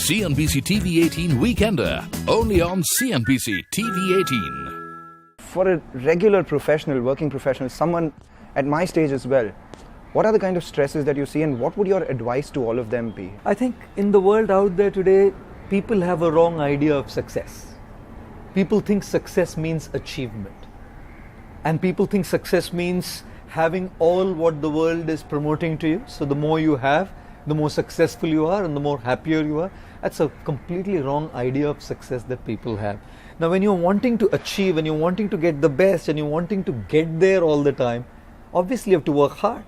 CNBC TV18 Weekender, only on CNBC TV18. For a regular professional, working professional, someone at my stage as well, what are the kind of stresses that you see and what would your advice to all of them be? I think in the world out there today, people have a wrong idea of success. People think success means achievement. And people think success means having all what the world is promoting to you. So the more you have, the more successful you are and the more happier you are. That's a completely wrong idea of success that people have. Now when you're wanting to achieve and you're wanting to get the best and you're wanting to get there all the time, obviously you have to work hard.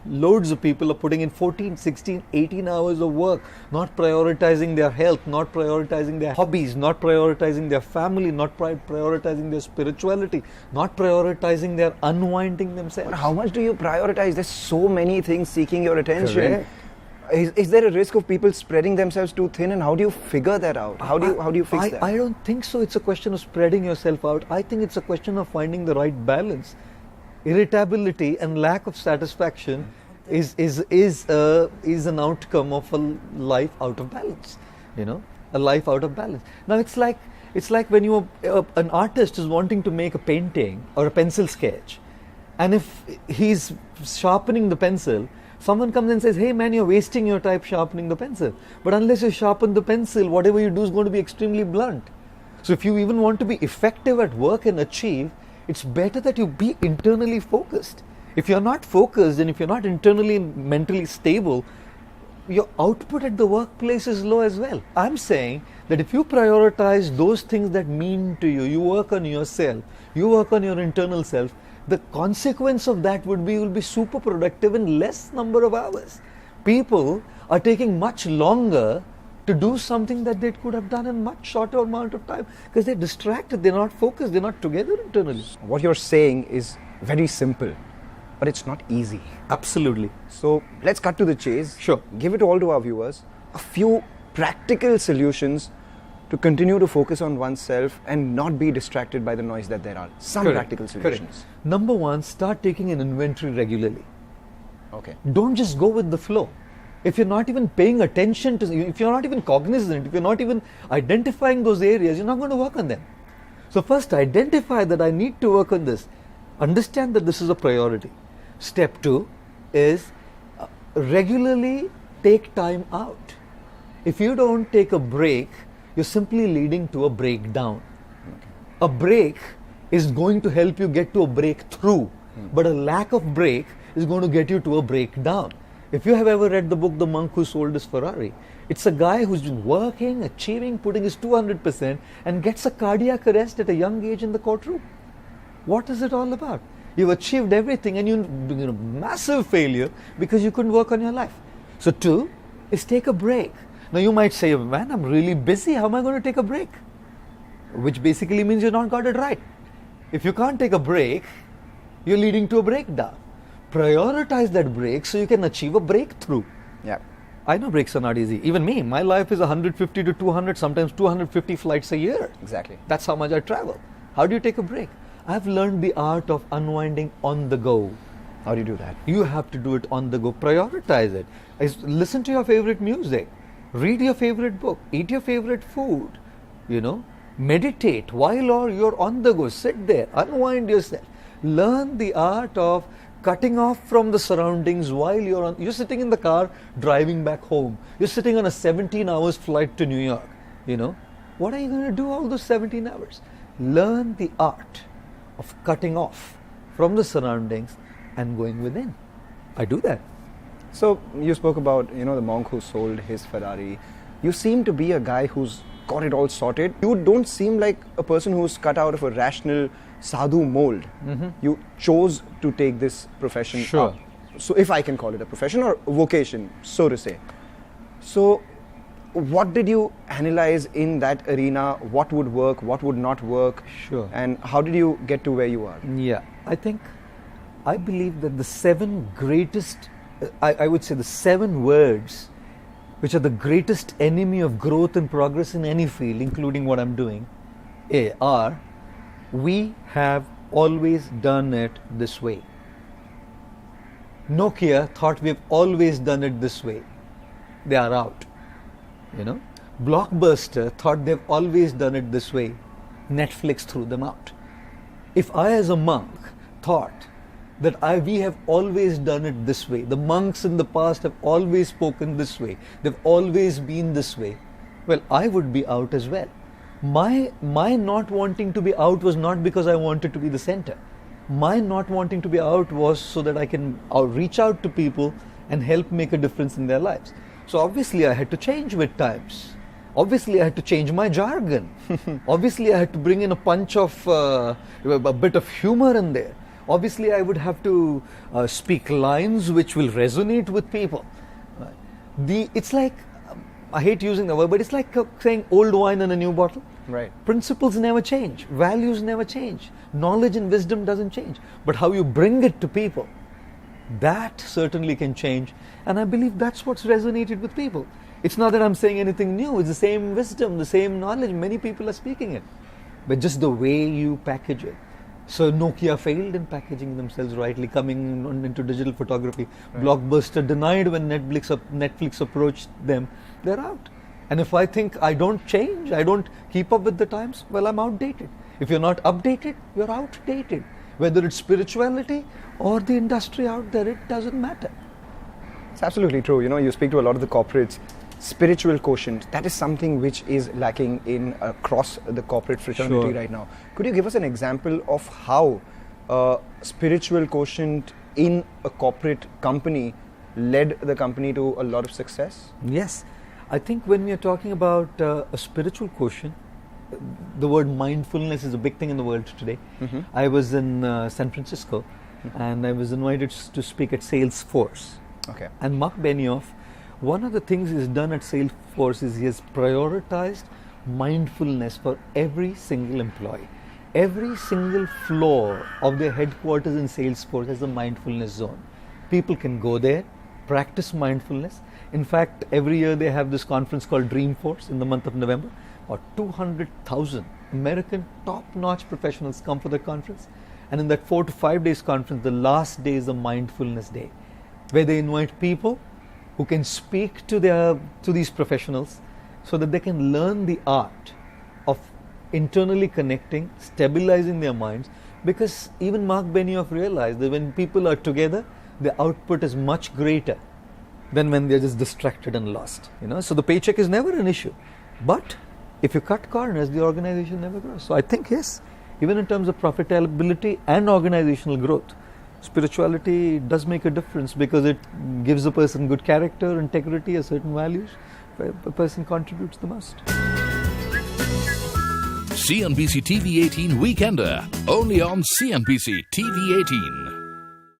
Loads of people are putting in 14, 16, 18 hours of work, not prioritizing their health, not prioritizing their hobbies, not prioritizing their family, not prioritizing their spirituality, not prioritizing their unwinding themselves. But how much do you prioritize? There's so many things seeking your attention. Correct. Is there a risk of people spreading themselves too thin, and how do you figure that out? How do you fix that? I don't think so. It's a question of spreading yourself out. I think it's a question of finding the right balance. Irritability and lack of satisfaction is an outcome of a life out of balance. You know, a life out of balance. Now it's like when an artist is wanting to make a painting or a pencil sketch, and if he's sharpening the pencil, someone comes and says, hey man, you're wasting your time sharpening the pencil. But unless you sharpen the pencil, whatever you do is going to be extremely blunt. So if you even want to be effective at work and achieve, it's better that you be internally focused. If you're not focused and if you're not internally and mentally stable, your output at the workplace is low as well. I'm saying that if you prioritize those things that mean to you, you work on yourself, you work on your internal self, the consequence of that will be super productive in less number of hours. People are taking much longer to do something that they could have done in much shorter amount of time because they're distracted, they're not focused, they're not together internally. What you're saying is very simple, but it's not easy. Absolutely. So let's cut to the chase. Sure. Give it all to our viewers. A few practical solutions to continue to focus on oneself and not be distracted by the noise that there are. Some practical solutions. Correct. Number one, start taking an inventory regularly. Okay. Don't just go with the flow. If you're not even paying attention to, if you're not even cognizant, if you're not even identifying those areas, you're not going to work on them. So first identify that I need to work on this. Understand that this is a priority. Step two is regularly take time out. If you don't take a break, you're simply leading to a breakdown. Okay. A break is going to help you get to a breakthrough, but a lack of break is going to get you to a breakdown. If you have ever read the book The Monk Who Sold His Ferrari, it's a guy who's been working, achieving, putting his 200% and gets a cardiac arrest at a young age in the courtroom. What is it all about? You've achieved everything and you're a massive failure because you couldn't work on your life. So two is take a break. Now you might say, man, I'm really busy. How am I going to take a break? Which basically means you've not got it right. If you can't take a break, you're leading to a breakdown. Prioritize that break so you can achieve a breakthrough. Yeah. I know breaks are not easy. Even me, my life is 150 to 200, sometimes 250 flights a year. Exactly. That's how much I travel. How do you take a break? I've learned the art of unwinding on the go. How do you do that? You have to do it on the go. Prioritize it. Listen to your favorite music. Read your favorite book. Eat your favorite food. You know, meditate while you're on the go. Sit there. Unwind yourself. Learn the art of cutting off from the surroundings while you're sitting in the car driving back home. You're sitting on a 17 hours flight to New York. You know, what are you going to do all those 17 hours? Learn the art of cutting off from the surroundings and going within. I do that. So you spoke about, the monk who sold his Ferrari. You seem to be a guy who's got it all sorted. You don't seem like a person who's cut out of a rational sadhu mold. Mm-hmm. You chose to take this profession up. So if I can call it a profession or a vocation, so to say. So what did you analyze in that arena? What would work? What would not work? Sure. And how did you get to where you are? Yeah, I believe that the seven greatest, I would say the seven words which are the greatest enemy of growth and progress in any field, including what I'm doing, are, we have always done it this way. Nokia thought we've always done it this way. They are out. Blockbuster thought they've always done it this way. Netflix threw them out. If I as a monk thought that we have always done it this way, the monks in the past have always spoken this way, they've always been this way, well, I would be out as well. My not wanting to be out was not because I wanted to be the center. My not wanting to be out was so that I can reach out to people and help make a difference in their lives. So obviously I had to change with times. Obviously I had to change my jargon. Obviously I had to bring in a punch of a bit of humor in there. Obviously I would have to speak lines which will resonate with people. It's like, I hate using the word, but it's like saying old wine in a new bottle. Right. Principles never change. Values never change. Knowledge and wisdom doesn't change. But how you bring it to people, that certainly can change. And I believe that's what's resonated with people. It's not that I'm saying anything new. It's the same wisdom, the same knowledge. Many people are speaking it. But just the way you package it. So Nokia failed in packaging themselves rightly, coming into digital photography. Right. Blockbuster denied when Netflix approached them. They're out. And if I think I don't change, I don't keep up with the times, well, I'm outdated. If you're not updated, you're outdated. Whether it's spirituality or the industry out there, it doesn't matter. It's absolutely true. You know, you speak to a lot of the corporates. Spiritual quotient, that is something which is lacking in across the corporate fraternity right now. Could you give us an example of how spiritual quotient in a corporate company led the company to a lot of success? Yes. I think when we are talking about a spiritual quotient, the word mindfulness is a big thing in the world today. Mm-hmm. I was in San Francisco and I was invited to speak at Salesforce. Okay. And Mark Benioff, one of the things he's done at Salesforce is he has prioritized mindfulness for every single employee. Every single floor of their headquarters in Salesforce has a mindfulness zone. People can go there, practice mindfulness. In fact, every year they have this conference called Dreamforce in the month of November. About 200,000 American top-notch professionals come for the conference. And in that 4 to 5 days conference, the last day is a mindfulness day, where they invite people who can speak to these professionals so that they can learn the art of internally connecting, stabilizing their minds. Because even Mark Benioff realized that when people are together, the output is much greater than when they're just distracted and lost. So the paycheck is never an issue. But if you cut corners, the organization never grows. So I think, yes, even in terms of profitability and organizational growth, spirituality does make a difference because it gives a person good character, integrity, a certain values, where a person contributes the most. CNBC TV18 Weekender, only on CNBC TV18.